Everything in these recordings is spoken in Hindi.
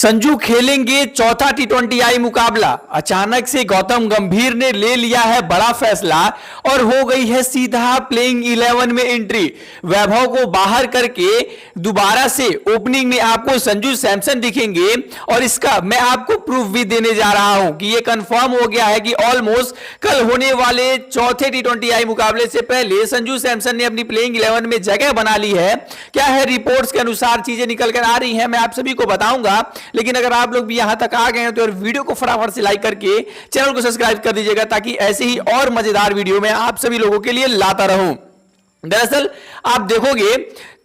संजू खेलेंगे चौथा टी20आई मुकाबला। अचानक से गौतम गंभीर ने ले लिया है बड़ा फैसला और हो गई है सीधा प्लेइंग 11 में एंट्री। वैभव को बाहर करके दोबारा से ओपनिंग में आपको संजू सैमसन दिखेंगे और इसका मैं आपको प्रूफ भी देने जा रहा हूं कि यह कंफर्म हो गया है कि ऑलमोस्ट कल होने वाले चौथे टी20आई मुकाबले से पहले संजू सैमसन ने अपनी प्लेइंग 11 में जगह बना ली है। क्या है रिपोर्ट्स के अनुसार चीजें निकल कर आ रही हैं, मैं आप सभी को बताऊंगा। लेकिन अगर आप लोग भी यहां तक आ गए हैं तो वीडियो को फटाफट से लाइक करके चैनल को सब्सक्राइब कर दीजिएगा ताकि ऐसे ही और मजेदार वीडियो मैं आप सभी लोगों के लिए लाता रहूं। दरअसल आप देखोगे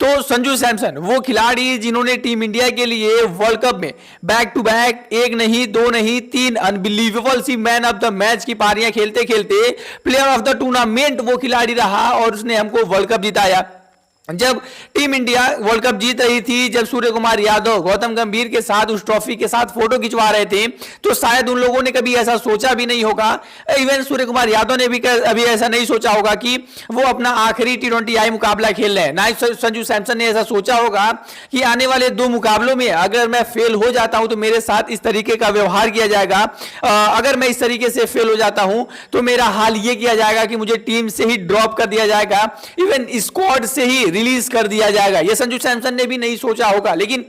तो संजू सैमसन वो खिलाड़ी जिन्होंने टीम इंडिया के लिए वर्ल्ड कप में बैक टू बैक एक नहीं दो नहीं तीन अनबिलीवेबल सी मैन ऑफ द मैच की पारियां खेलते खेलते प्लेयर ऑफ द टूर्नामेंट वो खिलाड़ी रहा और उसने हमको वर्ल्ड कप जिताया। जब टीम इंडिया वर्ल्ड कप जीत रही थी, जब सूर्य कुमार यादव गौतम गंभीर के साथ उस ट्रॉफी के साथ फोटो खिंचवा रहे थे तो शायद उन लोगों ने कभी ऐसा सोचा भी नहीं होगा, इवन सूर्य कुमार यादव ने भी अभी ऐसा नहीं सोचा होगा कि वो अपना आखिरी टी20आई मुकाबला खेल रहे हैं। ना संजू सैमसन ने ऐसा सोचा होगा कि आने वाले दो मुकाबलों में अगर मैं फेल हो जाता हूं तो मेरे साथ इस तरीके का व्यवहार किया जाएगा, अगर मैं इस तरीके से फेल हो जाता हूं तो मेरा हाल ये किया जाएगा कि मुझे टीम से ही ड्रॉप कर दिया जाएगा, इवन स्क्वाड से ही रिलीज कर दिया जाएगा। यह संजू सैमसन ने भी नहीं सोचा होगा, लेकिन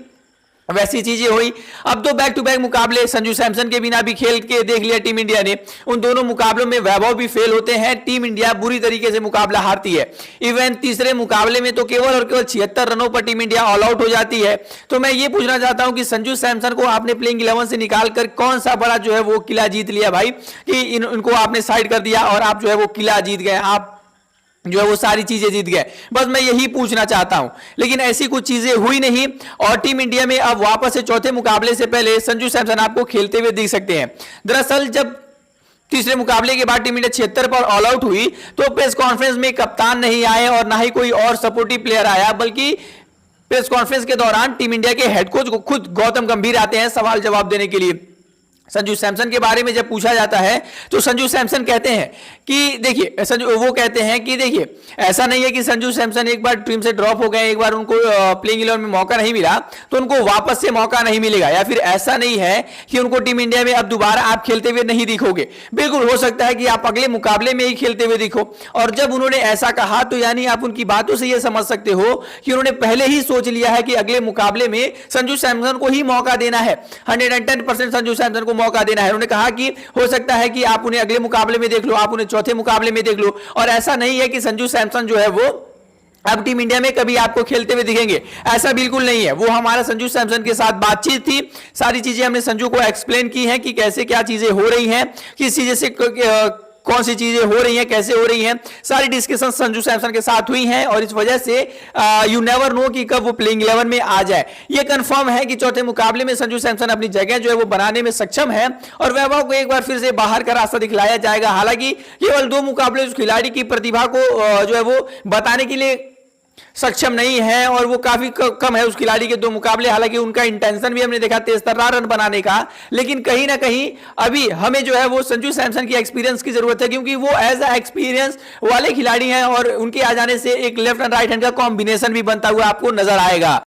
वैसी चीजें हुई। अब तो बैक टू बैक मुकाबले संजू सैमसन के बिना भी खेल के देख लिया टीम इंडिया ने। उन दोनों मुकाबलों में वैभव भी फेल होते हैं, टीम इंडिया बुरी तरीके से मुकाबला हारती है। इवन तीसरे मुकाबले में तो केवल और केवल 76 रनों पर टीम इंडिया ऑल आउट हो जाती है। तो मैं ये पूछना चाहता हूं कि संजू सैमसन को आपने प्लेइंग 11 से निकालकर कौन सा बड़ा जो है वो किला जीत लिया भाई, कि इनको आपने साइड कर दिया और आप जो है वो किला जीत गए, आप जो है वो सारी चीजें जीत गए। बस मैं यही पूछना चाहता हूं, लेकिन ऐसी कुछ चीजें हुई नहीं और टीम इंडिया में अब वापस से चौथे मुकाबले से पहले संजू सैमसन आपको खेलते हुए दिख सकते हैं। दरअसल जब तीसरे मुकाबले के बाद टीम इंडिया 76 पर ऑल आउट हुई तो प्रेस कॉन्फ्रेंस में कप्तान नहीं आए और ना ही कोई और सपोर्टिव प्लेयर आया, बल्कि प्रेस कॉन्फ्रेंस के दौरान टीम इंडिया के हेड कोच खुद गौतम गंभीर आते हैं सवाल जवाब देने के लिए। संजू सैमसन के बारे में जब पूछा जाता है तो संजू सैमसन कहते हैं कि देखिए वो कहते हैं कि देखिए ऐसा नहीं है कि संजू सैमसन एक बार टीम से ड्रॉप हो गए, एक बार उनको प्लेइंग 11 में मौका नहीं मिला तो उनको वापस से मौका नहीं मिलेगा, या फिर ऐसा नहीं है कि उनको टीम इंडिया में अब दोबारा आप खेलते हुए नहीं दिखोगे। बिल्कुल हो सकता है कि आप अगले मुकाबले में ही खेलते हुए दिखो। और जब उन्होंने ऐसा कहा तो यानी आप उनकी बातों से यह समझ सकते हो कि उन्होंने पहले ही सोच लिया है कि अगले मुकाबले में संजू सैमसन को ही मौका देना है, 110% संजू सैमसन को मौका देना है। उन्होंने कहा कि हो सकता है कि आप उन्हें अगले मुकाबले में देख लो, आप उन्हें चौथे मुकाबले में देख लो, और ऐसा नहीं है कि संजू सैमसन जो है वो अब टीम इंडिया में कभी आपको खेलते हुए दिखेंगे, ऐसा बिल्कुल नहीं है। वो हमारा संजू सैमसन के साथ बातचीत थी, सारी चीजें हमने संजू को एक्सप्लेन की हैं कि कैसे क्या चीजें हो रही हैं, किस चीजें से कौन सी चीजें हो रही हैं, कैसे हो रही हैं, सारी डिस्कशन संजू सैमसन के साथ हुई हैं और इस वजह से यू नेवर नो कि कब वो प्लेइंग 11 में आ जाए। ये कंफर्म है कि चौथे मुकाबले में संजू सैमसन अपनी जगह जो है वो बनाने में सक्षम है और वैभव को एक बार फिर से बाहर का रास्ता दिखलाया जाएगा। हालांकि केवल 2 मुकाबले उस खिलाड़ी की प्रतिभा को जो है वो बताने के लिए सक्षम नहीं है और वो काफी कम है उस खिलाड़ी के 2 मुकाबले। हालांकि उनका इंटेंशन भी हमने देखा तेज तर्रार रन बनाने का, लेकिन कहीं ना कहीं अभी हमें जो है वो संजू सैमसन की एक्सपीरियंस की जरूरत है, क्योंकि वो एज अ एक्सपीरियंस वाले खिलाड़ी हैं और उनके आ जाने से एक लेफ्ट एंड राइट हैंड का कॉम्बिनेशन भी बनता हुआ आपको नजर आएगा।